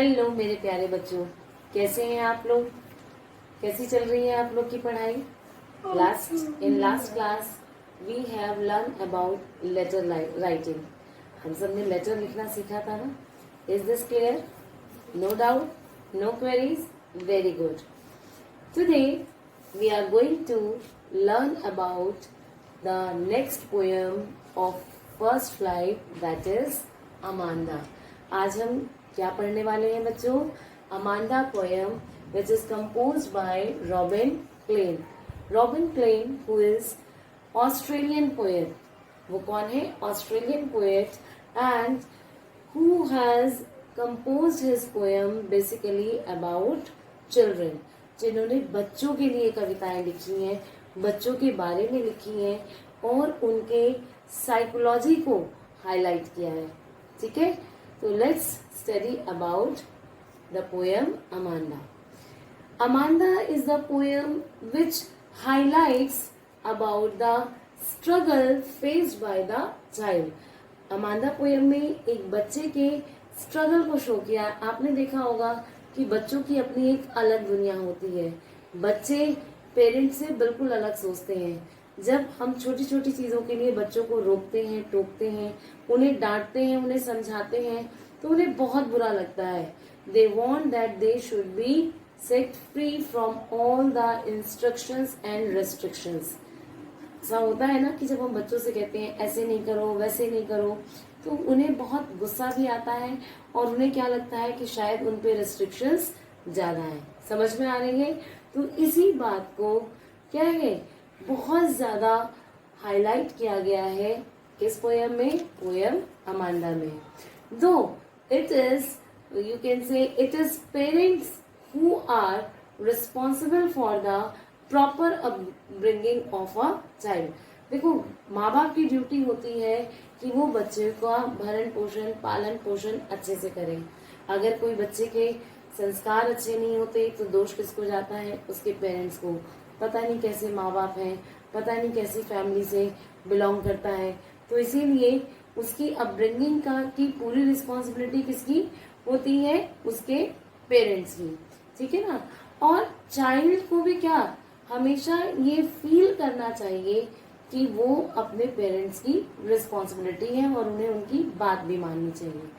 Hello मेरे प्यारे बच्चों, कैसे हैं आप लोग? कैसी चल रही है आप लोग की पढ़ाई? Last class we have learn about letter writing. हम सब ने लेटर लिखना सीखा था ना? Is this clear? No doubt, no queries? Very good. Today we are going to learn about the next poem of first flight, that is Amanda. आज हम क्या पढ़ने वाले हैं बच्चों? Amanda poem which is composed by Robin Klein. Robin Klein who is Australian poet. वो कौन है? Australian poet and who has composed his poem basically about children. जिन्होंने बच्चों के लिए कविताएं लिखी हैं, बच्चों के बारे में लिखी हैं और उनके साइकोलॉजी को हाईलाइट किया है। ठीक है, तो let's study about the poem Amanda. Amanda is the poem which highlights about the struggle faced by the child. Amanda poem में एक बच्चे के स्ट्रगल को शो किया। आपने देखा होगा कि बच्चों की अपनी एक अलग दुनिया होती है। बच्चे पेरेंट्स से बिल्कुल अलग सोचते हैं। जब हम छोटी छोटी चीजों के लिए बच्चों को रोकते हैं, टोकते हैं, उन्हें डांटते हैं, उन्हें समझाते हैं, तो उन्हें बहुत बुरा लगता है। They want that they should be set free from all the instructions and restrictions. ऐसा होता है ना कि जब हम बच्चों से कहते हैं ऐसे नहीं करो, वैसे नहीं करो, तो उन्हें बहुत गुस्सा भी आता है और उन्हें क्या लगता है कि शायद उन पे रेस्ट्रिक्शंस ज्यादा हैं। समझ में आ रही है? तो इसी बात को क्या है, बहुत ज्यादा हाईलाइट किया गया है किस पोएम में? पोएम अमांडा में। Though it is, you can say it is parents who are responsible for the proper upbringing of a child. देखो, माँ बाप की ड्यूटी होती है कि वो बच्चे का भरण पोषण, पालन पोषण अच्छे से करें। अगर कोई बच्चे के संस्कार अच्छे नहीं होते तो दोष किसको जाता है? उसके पेरेंट्स को। पता नहीं कैसे माँ बाप हैं, पता नहीं कैसी फैमिली से बिलोंग करता है, तो इसीलिए उसकी अपब्रिंगिंग की पूरी रिस्पॉन्सिबिलिटी किसकी होती है? उसके पेरेंट्स की। ठीक है ना? और चाइल्ड को भी क्या, हमेशा ये फील करना चाहिए कि वो अपने पेरेंट्स की रिस्पॉन्सिबिलिटी है और उन्हें उनकी बात भी माननी चाहिए।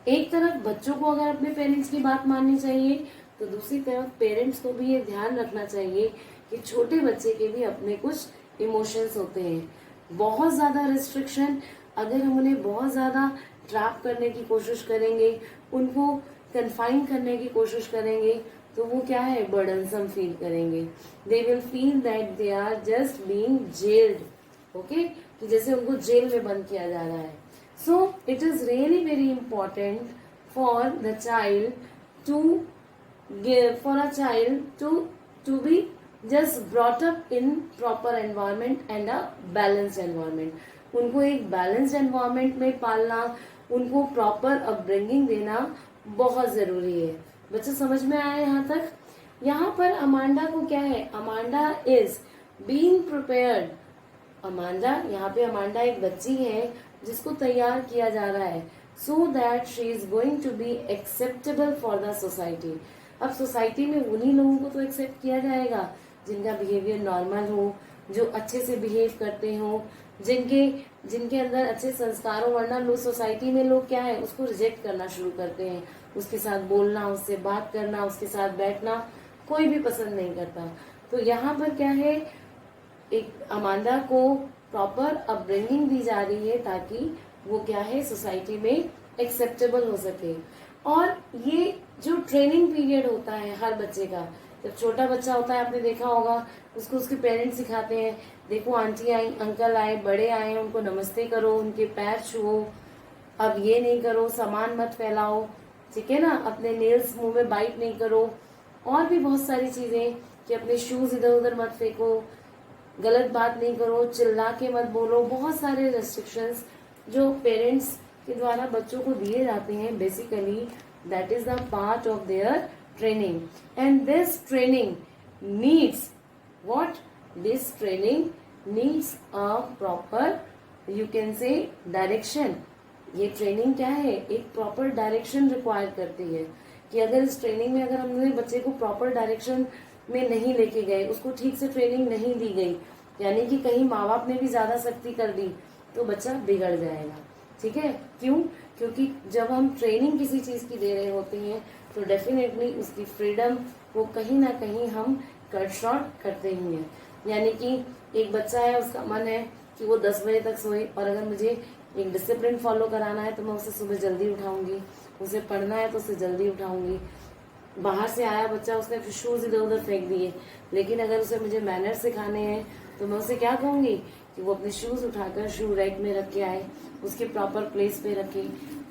एक तरफ बच्चों को अगर अपने पेरेंट्स की बात माननी चाहिए, तो दूसरी तरफ पेरेंट्स को भी ये ध्यान रखना चाहिए कि छोटे बच्चे के भी अपने कुछ इमोशंस होते हैं। बहुत ज्यादा रिस्ट्रिक्शन, अगर हम उन्हें बहुत ज्यादा ट्रैप करने की कोशिश करेंगे, उनको कन्फाइन करने की कोशिश करेंगे, तो वो क्या है, बर्डनसम फील करेंगे। They will feel that they are just being jailed. Okay, कि जैसे उनको जेल में बंद किया जा रहा है। So it is really very important for the child to be just brought up in proper environment and a balanced environment। उनको एक balanced environment में पालना, उनको proper upbringing देना बहुत जरूरी है। बच्चों समझ में आया यहाँ तक? यहाँ पर अमांडा को क्या है? Amanda is being prepared. Amanda, यहाँ पे अमांडा एक बच्ची है जिसको तैयार किया जा रहा है so that she is going to be acceptable for the society. अब सोसाइटी में उन्हीं लोगों को तो एक्सेप्ट किया जाएगा जिनका बिहेवियर नॉर्मल हो, जो अच्छे से बिहेव करते हो, जिनके अंदर अच्छे संस्कार हो। वरना लोग सोसाइटी में लोग क्या है, उसको रिजेक्ट करना शुरू करते हैं। उसके साथ बोलना, उससे बात करना, उसके साथ बैठना कोई भी पसंद नहीं करता। तो यहाँ पर क्या है, एक अमांडा को प्रॉपर अपब्रिंगिंग दी जा रही है ताकि वो क्या है, सोसाइटी में एक्सेप्टेबल हो सके। और ये जो ट्रेनिंग पीरियड होता है हर बच्चे का, जब छोटा बच्चा होता है, आपने देखा होगा, उसको उसके पेरेंट्स सिखाते हैं, देखो आंटी आई, अंकल आए, बड़े आए, उनको नमस्ते करो, उनके पैर छुओ, अब ये नहीं करो, सामान मत फैलाओ, ठीक है ना, अपने नेल्स मुंह में बाइट नहीं करो, और भी बहुत सारी चीजें कि अपने शूज इधर उधर मत फेंको, गलत बात नहीं करो, चिल्ला के मत बोलो। बहुत सारे रेस्ट्रिक्शंस जो पेरेंट्स के द्वारा बच्चों को दिए जाते हैं, basically that is the part of their training, and this training needs what? This training needs a proper, you can say, direction। ये ट्रेनिंग क्या है, एक प्रॉपर डायरेक्शन रिक्वायर करती है कि अगर इस ट्रेनिंग में अगर हमने बच्चे को प्रॉपर डायरेक्शन में नहीं लेके गए, उसको ठीक से ट्रेनिंग नहीं दी गई, यानी कि कहीं माँ बाप ने भी ज्यादा सख्ती कर दी, तो बच्चा बिगड़ जाएगा। ठीक है, क्यों? क्योंकि जब हम ट्रेनिंग किसी चीज की दे रहे होते हैं तो डेफिनेटली उसकी फ्रीडम वो कहीं ना कहीं हम कट शॉर्ट करते ही हैं। यानी कि एक बच्चा है, उसका मन है कि वो 10 बजे तक सोए, और अगर मुझे एक डिसिप्लिन फॉलो कराना है तो मैं उसे सुबह जल्दी उठाऊंगी, उसे पढ़ना है तो उसे जल्दी उठाऊंगी। बाहर से आया बच्चा, उसने शूज इधर उधर फेंक दिए, लेकिन अगर उसे मुझे मैनर सिखाने हैं तो मैं उसे क्या कहूंगी कि वो अपने शूज उठाकर शू रैक में रख के आए, उसके प्रॉपर प्लेस पे रखे।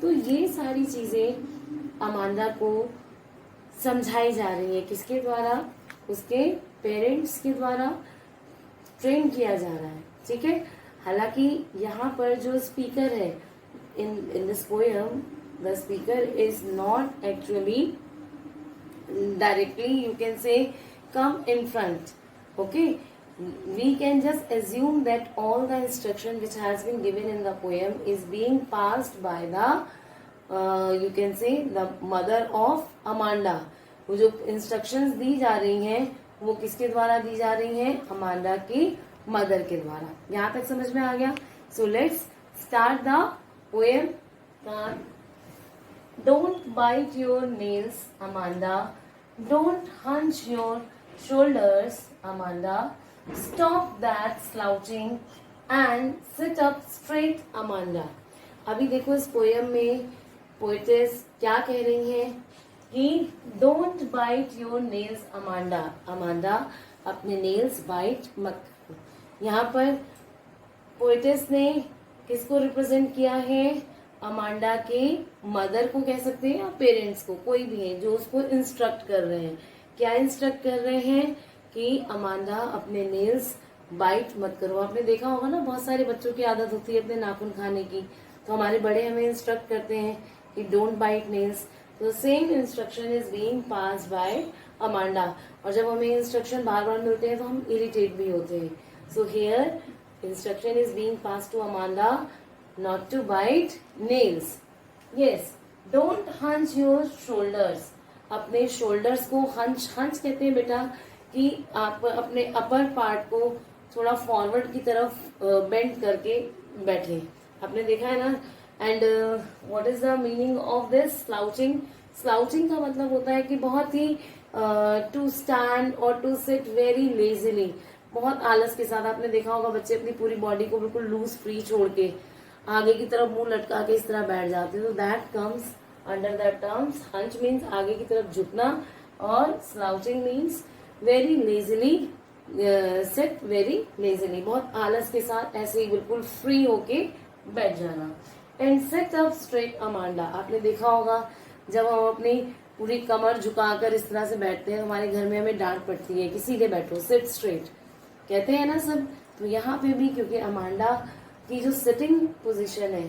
तो ये सारी चीजें अमांडा को समझाई जा रही है, किसके द्वारा? उसके पेरेंट्स के द्वारा ट्रेन किया जा रहा है। ठीक है, हालांकि यहाँ पर जो स्पीकर है in this poem, the speaker is not actually directly, you can say, come in front. Okay, we can just assume that all the instruction which has been given in the poem is being passed by the you can say the mother of Amanda. वो जो instructions दी जा रही हैं वो किसके द्वारा दी जा रही हैं? अमांडा की मदर के द्वारा। यहाँ तक समझ में आ गया? So let's start the poem. Don't bite your nails, Amanda. Don't hunch your shoulders, Amanda. Stop that slouching and sit up straight, Amanda. अभी देखो इस पोएम में पोएटेस क्या कह रही हैं कि don't bite your nails, Amanda. Amanda, अपने नेल्स बाइट मत करो। यहाँ पर पोएटेस ने किसको रिप्रेजेंट किया है? अमांडा के मदर को कह सकते हैं, या पेरेंट्स को, कोई भी है जो उसको इंस्ट्रक्ट कर रहे हैं। क्या इंस्ट्रक्ट कर रहे हैं? कि अमांडा अपने नेल्स बाइट मत करो। आपने देखा होगा ना, बहुत सारे बच्चों की आदत होती है अपने नाखून खाने की, तो हमारे बड़े हमें इंस्ट्रक्ट करते हैं कि डोंट बाइट नेल्स। तो same instruction is being passed by Amanda, और जब हमें इंस्ट्रक्शन बार बार मिलते हैं तो हम इरिटेट भी होते हैं। So here instruction is being passed to Amanda not to bite nails. Yes, don't hunch your shoulders. अपने shoulders को hunch कहते हैं बेटा कि आप अपने अपर पार्ट को थोड़ा फॉरवर्ड की तरफ बेंड करके बैठे। आपने देखा है ना? And what is the meaning of this slouching? Slouching का मतलब होता है कि बहुत ही टू स्टैंड और टू सिट वेरी लेजीली, बहुत आलस के साथ। आपने देखा होगा बच्चे अपनी पूरी बॉडी को बिल्कुल लूज फ्री छोड़ के आगे की तरफ मुंह लटका के इस तरह बैठ जाते हैं। तो that comes under the terms hunch means आगे की तरफ झुकना, और slouching means very lazily sit, very lazily, बहुत आलस के साथ ऐसे ही बिल्कुल फ्री होके बैठ जाना। And sit up straight Amanda. आपने देखा होगा जब हम अपनी पूरी कमर झुकाकर इस तरह से बैठते हैं, हमारे घर में हमें डांट पड़ती है कि सीधे बैठो, सिट स्ट्रेट कहते हैं ना सब। तो यहाँ पे भी क्योंकि अमांडा की जो सिटिंग पोजीशन है,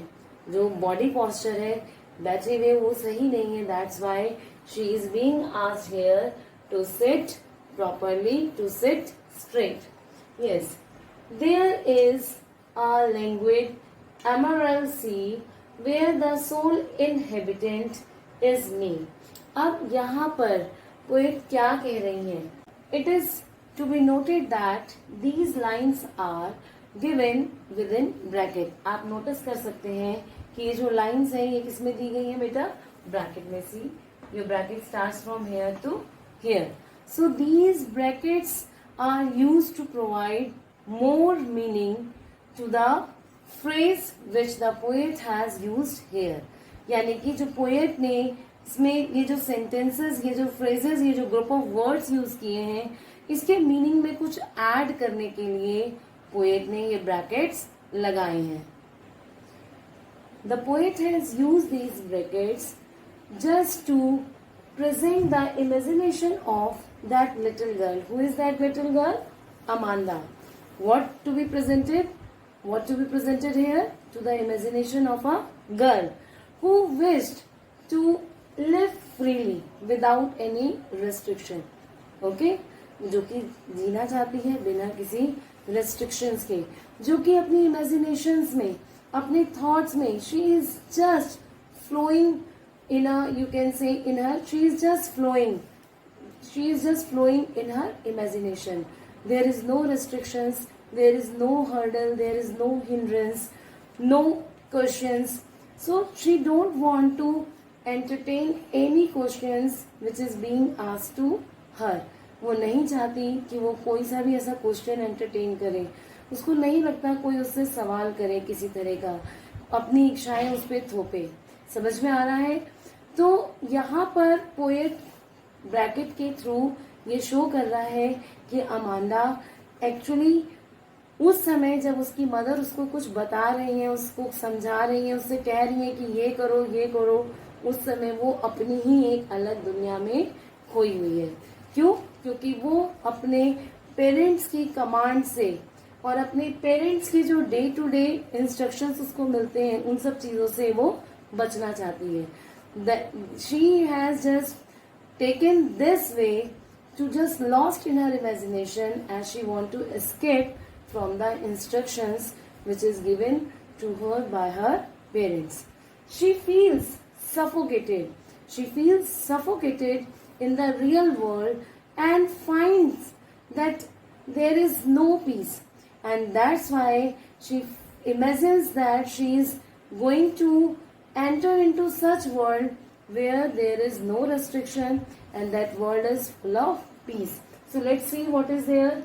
जो बॉडी पॉस्चर है बैठे हुए, वो सही नहीं है। That's why she is being asked here to sit properly, to sit straight. Yes, there is a languid emerald sea where the sole inhabitant is me. अब यहाँ पर पोएट क्या कह रही है? It is to be noted that these lines are given with in bracket. आप notice कर सकते हैं कि ये जो लाइन्स हैं ये किसमें दी गई है बेटा? ब्रैकेट में। See, your bracket starts from here to here. So these brackets are used to provide more meaning to the phrase which the poet has used here. यानी कि जो पोएट ने इसमें ये जो सेंटेंसेस, ये जो फ्रेजेस, ये जो ग्रुप ऑफ वर्ड्स यूज किए हैं, इसके मीनिंग में कुछ ऐड करने के लिए पोएट ने ये ब्रैकेट्स लगाए हैं। The poet has used these brackets just to present the imagination of that little girl. Who is that little girl? Amanda. What to be presented? What to be presented here? To the imagination of a girl who wished to live freely without any restriction. Okay? जो कि जीना चाहती है बिना किसी restrictions के, जो कि अपनी imaginations में, अपने thoughts में she is just flowing in a, you can say, in her, she is just flowing. She is just flowing in her imagination. There is no restrictions, there is no hurdle, there is no hindrance, no questions. So she don't want to entertain any questions which is being asked to her. वो नहीं चाहती कि वो कोई सा भी ऐसा question entertain करे. उसको नहीं लगता कोई उससे सवाल करे किसी तरह का, अपनी इच्छाएं उस पर थोपे. समझ में आ रहा है? तो यहाँ पर पोएट ब्रैकेट के थ्रू ये शो कर रहा है कि अमांडा एक्चुअली उस समय जब उसकी मदर उसको कुछ बता रही है, उसको समझा रही है, उससे कह रही है कि ये करो ये करो, उस समय वो अपनी ही एक अलग दुनिया में खोई हुई है. क्यों? क्योंकि वो अपने पेरेंट्स की कमांड से और अपने पेरेंट्स की जो डे टू डे इंस्ट्रक्शंस उसको मिलते हैं, उन सब चीजों से वो बचना चाहती है. She has just taken this way to just lost in her imagination as she want to escape from the instructions which is given to her by her parents. She feels suffocated. She feels suffocated in the real world and finds that there is no peace, and that's why she imagines that she is going to enter into such world where there is no restriction and that world is full of peace. So let's see what is there.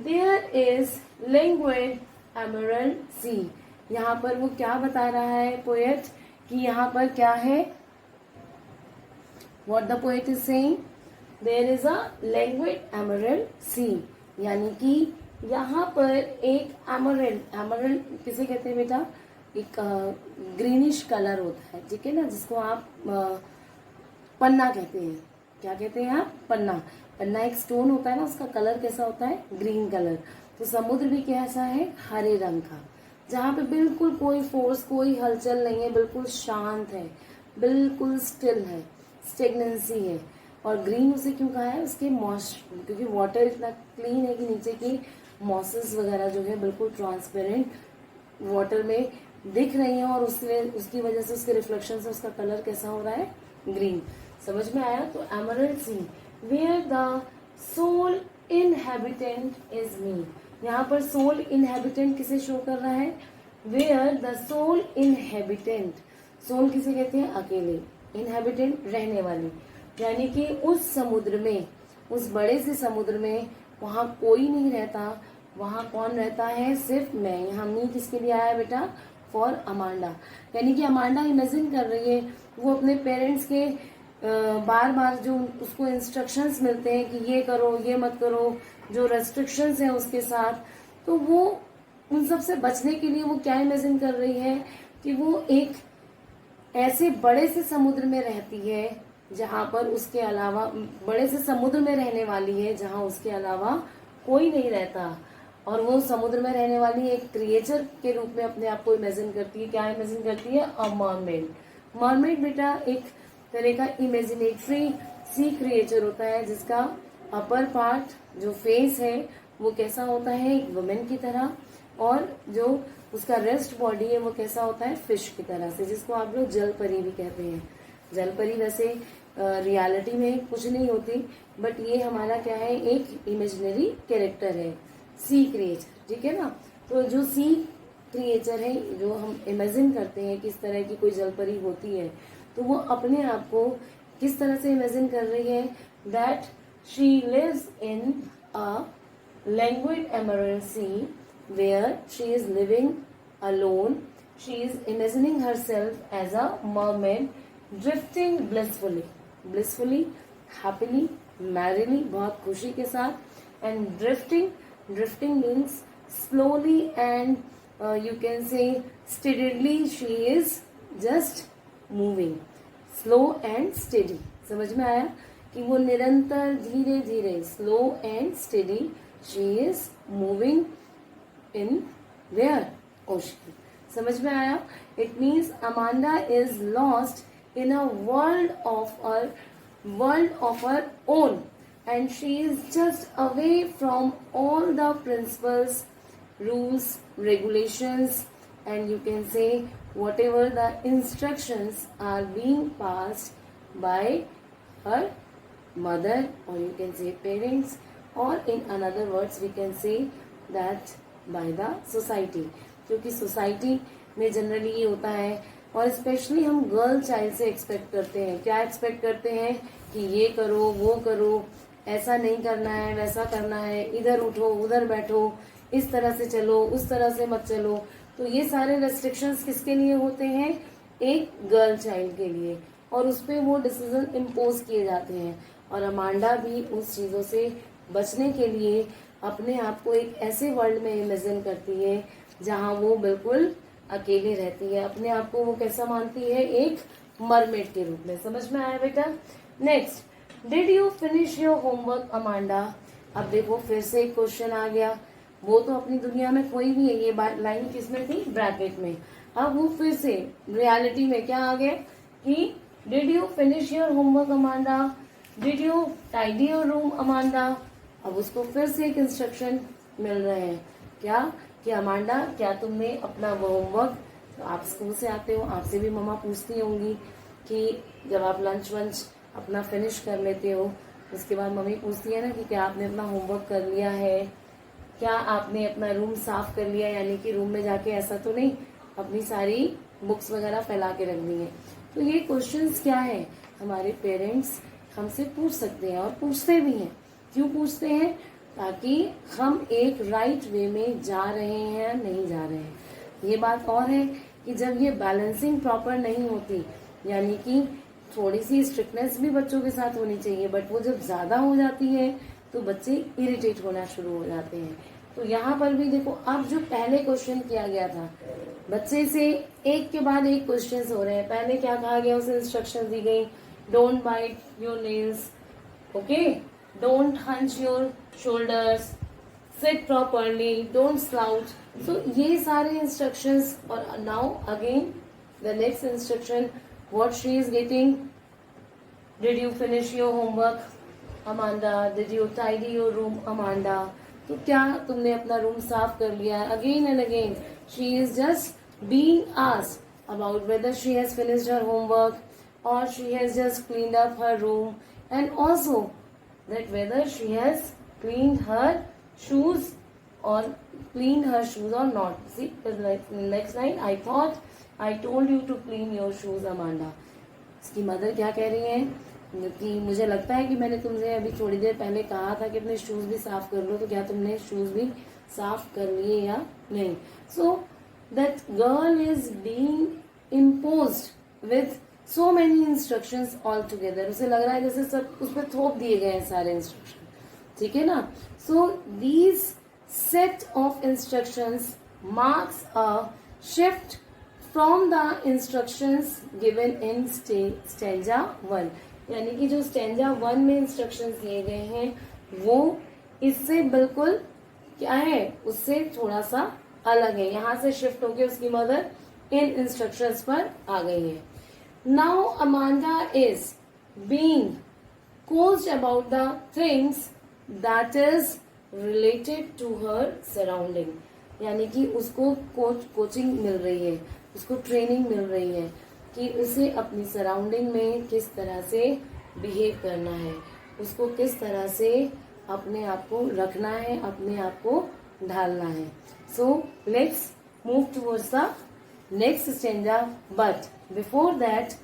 There is languid emerald sea. यहाँ पर वो क्या बता रहा है poet कि यहाँ पर क्या है? What the poet is saying? There is a languid emerald sea. यानी कि यहाँ पर एक एमरल्ड किसे कहते हैं बेटा? एक ग्रीनिश कलर होता है, ठीक है ना, जिसको आप पन्ना कहते हैं. क्या कहते हैं आप? पन्ना. पन्ना एक स्टोन होता है ना, उसका कलर कैसा होता है? Green colour. तो समुद्र भी कैसा है? हरे रंग का, जहाँ पे बिल्कुल कोई फोर्स, कोई हलचल नहीं है, बिल्कुल शांत है, बिल्कुल स्टिल है, स्टेगनेंसी है. और ग्रीन उसे क्यों कहा है? उसके क्योंकि वाटर इतना क्लीन है कि नीचे की मॉसेस वगैरह जो है बिल्कुल ट्रांसपेरेंट वाटर में दिख रही है, और उसकी वजह से उसके रिफ्लेक्शन से उसका कलर कैसा हो रहा है? ग्रीन. समझ में आया? तो emerald sea where the sole inhabitant is me. यहाँ पर सोल इनहेबिटेंट किसे शो कर रहा है? Where the sole inhabitant. Sole किसे कहते हैं? अकेले. इनहेबिटेंट रहने वाली, यानी कि उस समुद्र में, उस बड़े से समुद्र में वहां कोई नहीं रहता. वहां कौन रहता है? सिर्फ मैं. यहाँ मी किसके लिए आया बेटा? For Amanda. यानी कि अमांडा इमेजिन कर रही है, वो अपने पेरेंट्स के बार बार जो उसको इंस्ट्रक्शंस मिलते हैं कि ये करो ये मत करो, जो रेस्ट्रिक्शंस हैं उसके साथ, तो वो उन सब से बचने के लिए वो क्या इमेजिन कर रही है कि वो एक ऐसे बड़े से समुद्र में रहती है जहां पर उसके अलावा, बड़े से समुद्र में रहने वाली है जहां उसके अलावा कोई नहीं रहता. और वो समुद्र में रहने वाली एक क्रिएचर के रूप में अपने आप को इमेजिन करती है. क्या इमेजिन करती है? अ मरमेड. मरमेड बेटा एक तरह का इमेजिनेटरी सी क्रिएचर होता है, जिसका अपर पार्ट जो फेस है वो कैसा होता है? एक वुमेन की तरह, और जो उसका रेस्ट बॉडी है वो कैसा होता है? फिश की तरह से, जिसको आप लोग जल परी भी कहते हैं. जल परी वैसे रियलिटी में कुछ नहीं होती, बट ये हमारा क्या है? एक इमेजिनरी कैरेक्टर है, सी क्रिएचर, ठीक है ना. तो जो सी क्रिएचर है, जो हम इमेजिन करते हैं किस तरह की कोई जल परी होती है, तो वो अपने आप को किस तरह से इमेजिन कर रही है? That she lives in a languid emerald sea where she is living alone. She is imagining herself as a mermaid drifting blissfully, happily, merrily, बहुत खुशी के साथ. And drifting means slowly and you can say steadily she is just moving. slow and steady. समझ में आया कि वो निरंतर धीरे धीरे, slow and steady she is moving in where? Ocean. समझ में आया? It means Amanda is lost in a world of her own, and she is just away from all the principles, rules, regulations and you can say whatever the instructions are being passed by her mother, or you can say parents, or in another words we can say that by the society. क्योंकि society में generally ये होता है, और specially हम girl child से expect करते हैं, क्या एक्सपेक्ट करते हैं कि ये करो वो करो, ऐसा नहीं करना है वैसा करना है, इधर उठो उधर बैठो, इस तरह से चलो उस तरह से मत चलो. तो ये सारे रेस्ट्रिक्शंस किसके लिए होते हैं? एक गर्ल चाइल्ड के लिए, और उस पर वो डिसीजन इम्पोज किए जाते हैं. और अमांडा भी उस चीज़ों से बचने के लिए अपने आप को एक ऐसे वर्ल्ड में इमेजिन करती है जहाँ वो बिल्कुल अकेले रहती है. अपने आप को वो कैसा मानती है? एक मरमेड के रूप में. समझ में आया बेटा? Next, did you finish your homework Amanda? अब देखो फिर से एक क्वेश्चन आ गया. वो तो अपनी दुनिया में कोई भी है, ये लाइन किसमें थी? ब्रैकेट में. अब वो फिर से रियलिटी में क्या आ गया कि did you finish your homework Amanda, did you tidy your room Amanda. अब उसको फिर से एक इंस्ट्रक्शन मिल रहे हैं, क्या कि अमांडा क्या तुमने अपना वो होमवर्क, तो आप स्कूल से आते हो, आपसे भी मम्मा पूछती होंगी कि जब आप लंच वंच अपना फिनिश कर लेते हो उसके बाद मम्मी पूछती है ना कि क्या आपने अपना होमवर्क कर लिया है, क्या आपने अपना रूम साफ कर लिया, यानी कि रूम में जाके ऐसा तो नहीं अपनी सारी बुक्स वगैरह फैला के रख दी है. तो ये क्वेश्चंस क्या है, हमारे पेरेंट्स हमसे पूछ सकते हैं और पूछते भी हैं. क्यों पूछते हैं? ताकि हम एक राइट वे में जा रहे हैं या नहीं जा रहे हैं. ये बात और है कि जब ये बैलेंसिंग प्रॉपर नहीं होती, यानी कि थोड़ी सी स्ट्रिक्टनेस भी बच्चों के साथ होनी चाहिए, बट वो जब ज्यादा हो जाती है तो बच्चे इरिटेट होना शुरू हो जाते हैं. तो यहाँ पर भी देखो, अब जो पहले क्वेश्चन किया गया था, बच्चे से एक के बाद एक क्वेश्चन हो रहे हैं. पहले क्या कहा गया, उसे इंस्ट्रक्शन दी गई, don't bite your nails, okay, don't hunch your shoulders, sit properly, don't slouch. So ये सारे इंस्ट्रक्शंस. और now again the next instruction, what she is getting, did you finish your homework Amanda, did you tidy your room Amanda. तो क्या तुमने अपना room साफ कर लिया? Again and again she is just being asked about whether she has finished her homework or she has just cleaned up her room, and also that whether she has cleaned her shoes or not. See the next line, I thought I told you to clean your shoes Amanda. इसकी mother क्या कह रही है कि मुझे लगता है कि मैंने तुमसे अभी थोड़ी देर पहले कहा था कि अपने शूज भी साफ कर लो, तो क्या तुमने शूज भी साफ कर लिए या नहीं. So that girl is being imposed with so many instructions all together. उसे लग रहा है जैसे सब उस पर थोप दिए गए हैं सारे इंस्ट्रक्शन. ठीक है ना? So these set of instructions marks a shift from the instructions given in stanza 1. यानी कि जो stanza 1 में instructions दिए गए हैं वो इससे बिल्कुल क्या है, उससे थोड़ा सा अलग है. यहाँ से शिफ्ट होके उसकी मदर इन इंस्ट्रक्शंस पर आ गई है. Now Amanda is being coached about the things that is related to her surrounding. यानी कि उसको कोचिंग मिल रही है, उसको ट्रेनिंग मिल रही है कि उसे अपनी सराउंडिंग में किस तरह से बिहेव करना है, उसको किस तरह से अपने आप को रखना है, अपने आप को ढालना है. So let's move towards the next stanza, but before that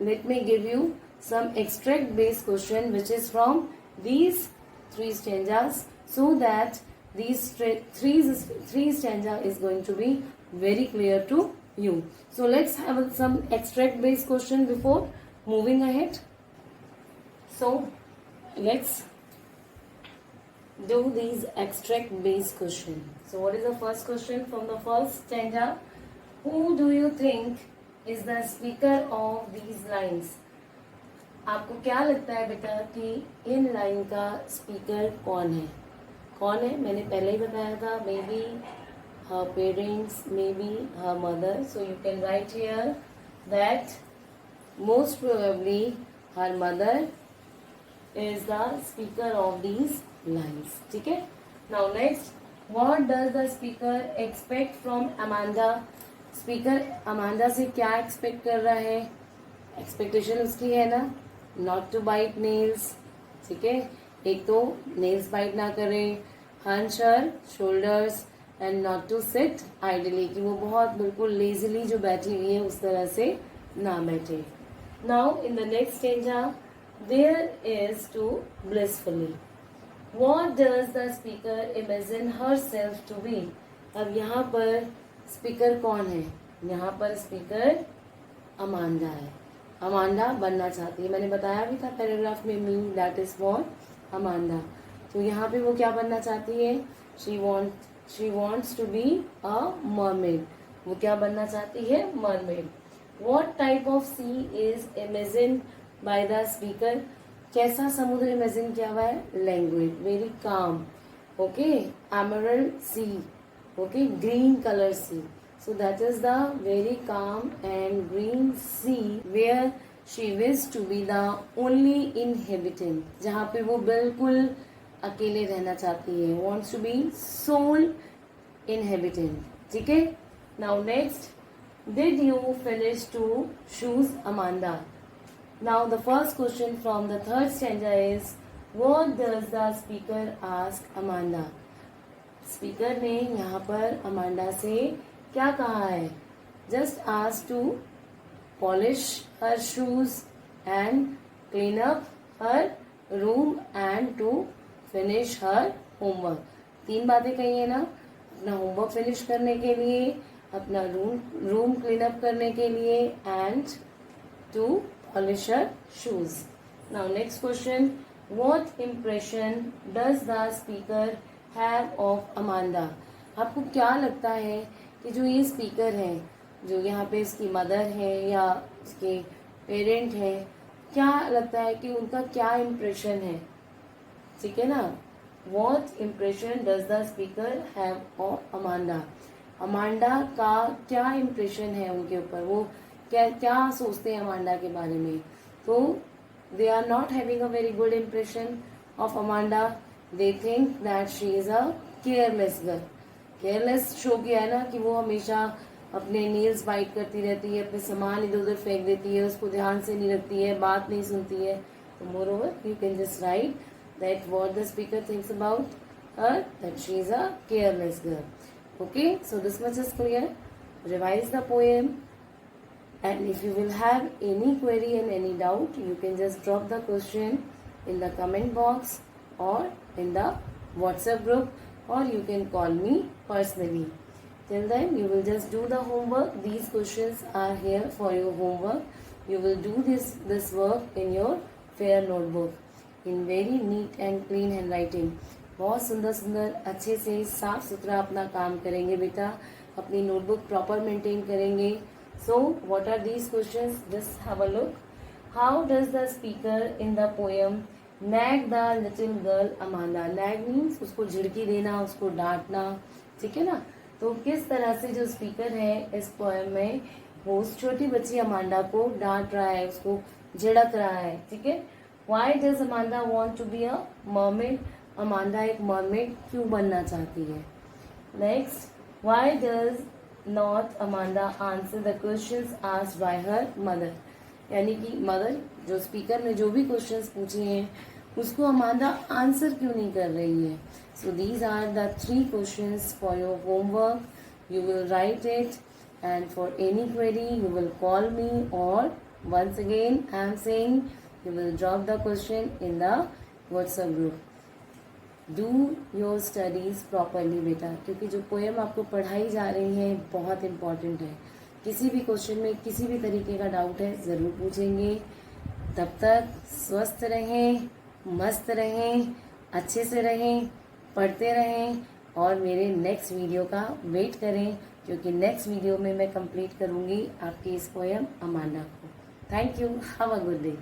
let me give you some extract based question which is from these three stanzas, so that these three stanza is going to be very clear to you. So let's have some extract based question before moving ahead. So let's do these extract based question. So what is the first question from the first stanza? Who do you think is the speaker of these lines? आपको क्या लगता है बेटा कि in line का speaker कौन है? कौन है? मैंने पहले ही बताया था, may be her parents, maybe her mother. So you can write here that most probably her mother is the speaker of these lines. ठीक है? Now next, What does the speaker expect from Amanda? Speaker Amanda से क्या expect कर रहा है? Expectation उसकी है ना, नॉट टू बाइट नेल्स, ठीक है, एक तो नेल्स बाइट ना करें, hunch her shoulders and not to sit idly, कि वो बहुत बिल्कुल लेजीली जो बैठी हुई है उस तरह से ना बैठे. Now in the next stanza there is to blissfully. What does the speaker imagine herself to be? अब यहाँ पर स्पीकर कौन है? यहाँ पर स्पीकर अमांडा है. अमांडा बनना चाहती है, मैंने बताया भी था पैराग्राफ में, me that is what Amanda. तो यहाँ पे वो क्या बनना चाहती है? She wants to be a mermaid. वो क्या बनना चाहती है? Mermaid. What type of sea is imagined by the speaker? कैसा समुद्र इमेजिन किया हुआ है? Languid, very calm, okay, emerald sea, okay, green colour sea. So that is the very calm and green sea where she wish to be the only inhabitant, जहाँ पे वो बिल्कुल अकेले रहना चाहती है. Wants to be sole inhabitant, ठीक है. Now next, did you finish to choose Amanda? Now the first question from the third stanza is, what does the speaker ask Amanda? Speaker ने यहाँ पर अमांडा से क्या कहा है? Just ask to polish her shoes and clean up her room and to finish her homework. 3 बातें कही है ना, अपना होमवर्क फिनिश करने के लिए, अपना रूम क्लीन अप करने के लिए and to polish her shoes. Now next question, what impression does the speaker have of Amanda? आपको क्या लगता है कि जो ये स्पीकर है, जो यहाँ पे इसकी मदर है या इसके पेरेंट है, क्या लगता है कि उनका क्या इम्प्रेशन है? ठीक है ना. What impression does the speaker have of Amanda? Amanda का क्या इम्प्रेशन है उनके ऊपर, वो क्या सोचते हैं अमांडा के बारे में? तो they are not having a very good impression of Amanda. They think that she is a careless girl. Careless show किया है ना, कि वो हमेशा अपने नील्स बाइट करती रहती है, अपने सामान इधर उधर फेंक देती है, उसको ध्यान से नहीं रखती है, बात नहीं सुनती है. तो more over you can just right that what the speaker thinks about her, that she is a careless girl. Okay, so this much is clear. Revise the poem. And if you will have any query and any doubt, you can just drop the question in the comment box or in the WhatsApp group, or you can call me personally. Till then, you will just do the homework. These questions are here for your homework. You will do this work in your fair notebook in very neat and clean handwriting. बहुत सुंदर सुंदर अच्छे से साफ सुथरा अपना काम करेंगे बेटा, अपनी नोटबुक प्रॉपर मेंटेन करेंगे. So, what are these questions? Just have a look. How does the speaker in the poem nag the little girl Amanda? Nag means उसको झिड़की देना, उसको डांटना, ठीक है ना. तो किस तरह से जो स्पीकर है इस पोएम में, वो उस छोटी बच्ची अमांडा को डांट रहा है, उसको झिड़क रहा है, ठीक है. Why does Amanda want to be a mermaid? Amanda एक मरमेड क्यों बनना चाहती है? Next, why does not Amanda answer the questions asked by her mother? यानी कि मदर, जो स्पीकर ने जो भी क्वेश्चंस पूछे हैं उसको अमांडा आंसर क्यों नहीं कर रही है? So these are the 3 questions for your homework. You will write it and for any query you will call me, और once again I am saying you will drop the question in the WhatsApp group. Do your studies properly बेटा, क्योंकि जो poem आपको पढ़ाई जा रही है बहुत इम्पॉर्टेंट है. किसी भी क्वेश्चन में किसी भी तरीके का डाउट है ज़रूर पूछेंगे. तब तक स्वस्थ रहें, मस्त रहें, अच्छे से रहें, पढ़ते रहें और मेरे नेक्स्ट वीडियो का वेट करें, क्योंकि नेक्स्ट वीडियो में मैं कंप्लीट करूँगी आपकी इस पोएम अमांडा को. Thank you. Have a good day.